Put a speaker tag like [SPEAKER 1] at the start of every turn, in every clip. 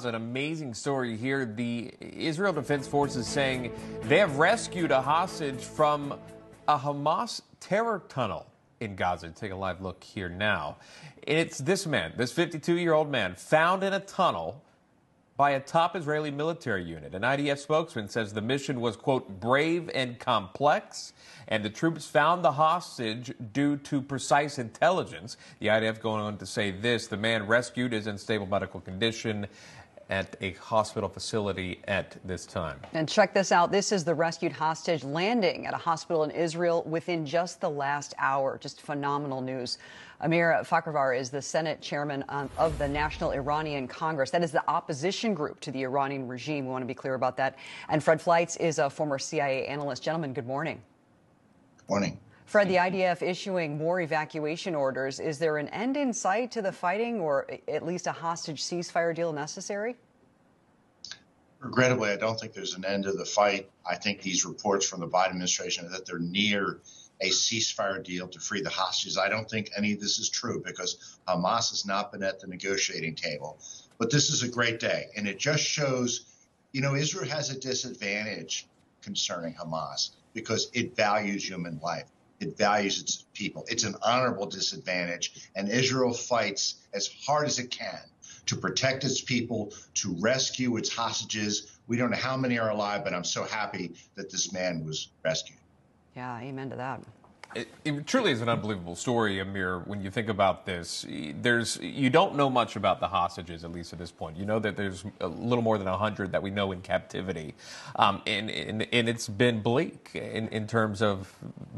[SPEAKER 1] An amazing story here. The Israel Defense Forces saying they have rescued a hostage from a Hamas terror tunnel in Gaza. Take a live look here now. It's this man, this 52-year-old man, found in a tunnel by a top Israeli military unit. An IDF spokesman says the mission was, quote, brave and complex, and the troops found the hostage due to precise intelligence. The IDF going on to say this: the man rescued is in stable medical condition at a hospital facility at this time.
[SPEAKER 2] And check this out. This is the rescued hostage landing at a hospital in Israel within just the last hour. Just phenomenal news. Amir Fkhravar is the Senate chairman of the National Iranian Congress. That is the opposition group to the Iranian regime. We want to be clear about that. And Fred Fleitz is a former CIA analyst. Gentlemen, good morning.
[SPEAKER 3] Good morning.
[SPEAKER 2] Fred, the IDF issuing more evacuation orders. Is there an end in sight to the fighting, or at least a hostage ceasefire deal necessary?
[SPEAKER 3] Regrettably, I don't think there's an end to the fight. I think these reports from the Biden administration are that they're near a ceasefire deal to free the hostages. I don't think any of this is true because Hamas has not been at the negotiating table. But this is a great day, and it just shows, Israel has a disadvantage concerning Hamas because it values human life. It values its people. It's an honorable disadvantage, and Israel fights as hard as it can to protect its people, to rescue its hostages. We don't know how many are alive, but I'm so happy that this man was rescued.
[SPEAKER 2] Yeah, amen to that.
[SPEAKER 1] It truly is an unbelievable story, Amir. When you think about this, you don't know much about the hostages, at least at this point. You know that there's a little more than 100 that we know in captivity, and it's been bleak in terms of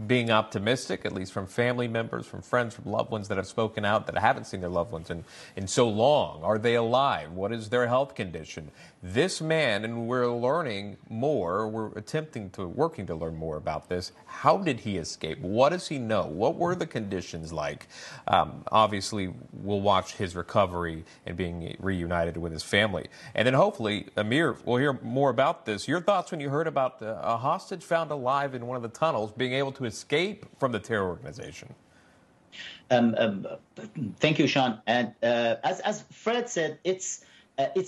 [SPEAKER 1] being optimistic, at least from family members, from friends, from loved ones that have spoken out that haven't seen their loved ones in so long. Are they alive? What is their health condition? This man, and we're learning more. We're working to learn more about this. How did he escape? What does he know? What were the conditions like? Obviously, we'll watch his recovery and being reunited with his family. And then hopefully, Amir, we'll hear more about this. Your thoughts when you heard about a hostage found alive in one of the tunnels being able to escape from the terror organization?
[SPEAKER 4] Thank you, Sean. And as Fred said, it's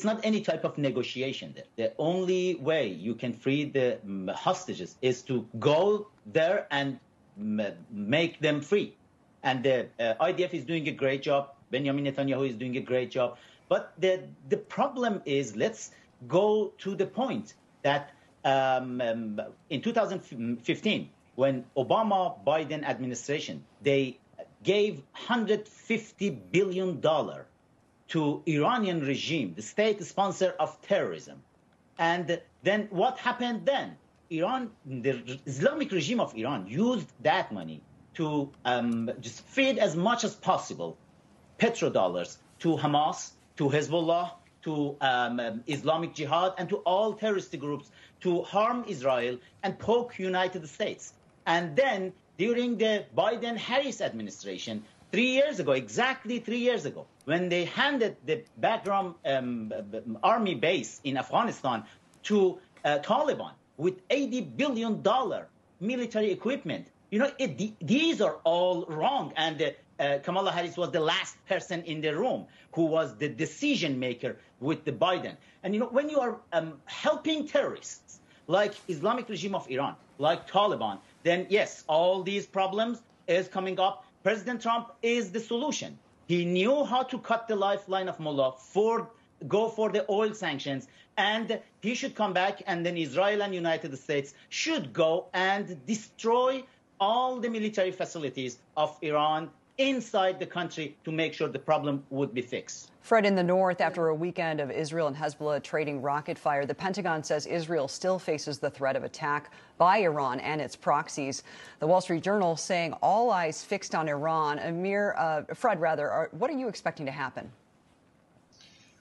[SPEAKER 4] not any type of negotiation there. The only way you can free the hostages is to go there and make them free. And the IDF is doing a great job. Benjamin Netanyahu is doing a great job. But the problem is, let's go to the point that in 2015, when Obama-Biden administration, they gave $150 billion to Iranian regime, the state sponsor of terrorism. And then what happened then? Iran, the Islamic regime of Iran, used that money to just feed as much as possible petrodollars to Hamas, to Hezbollah, to Islamic Jihad, and to all terrorist groups to harm Israel and poke United States. And then during the Biden-Harris administration, 3 years ago, exactly 3 years ago, when they handed the Bagram army base in Afghanistan to Taliban with $80 billion military equipment, these are all wrong. And Kamala Harris was the last person in the room who was the decision maker with the Biden. And, when you are helping terrorists like Islamic regime of Iran, like Taliban, then yes, all these problems is coming up. President Trump is the solution. He knew how to cut the lifeline of Mullah, go for the oil sanctions, and he should come back, and then Israel and United States should go and destroy all the military facilities of Iran inside the country to make sure the problem would be fixed.
[SPEAKER 2] Fred, in the north, after a weekend of Israel and Hezbollah trading rocket fire, the Pentagon says Israel still faces the threat of attack by Iran and its proxies. The Wall Street Journal saying all eyes fixed on Iran. Fred, what are you expecting to happen?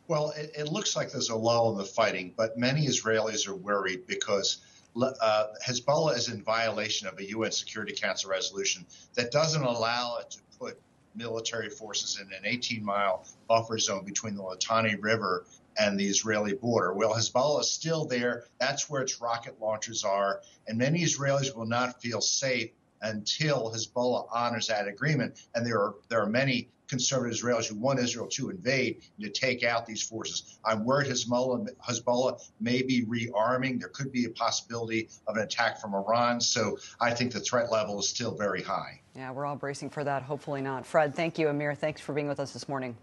[SPEAKER 3] Well, it looks like there's a lull in the fighting, but many Israelis are worried because Hezbollah is in violation of a UN Security Council resolution that doesn't allow it to put military forces in an 18-mile buffer zone between the Litani River and the Israeli border. Well, Hezbollah is still there. That's where its rocket launchers are. And many Israelis will not feel safe until Hezbollah honors that agreement. And there are many conservative Israelis who want Israel to invade and to take out these forces. I'm worried Hezbollah may be rearming. There could be a possibility of an attack from Iran. So I think the threat level is still very high.
[SPEAKER 2] Yeah, we're all bracing for that. Hopefully not. Fred, thank you. Amir, thanks for being with us this morning.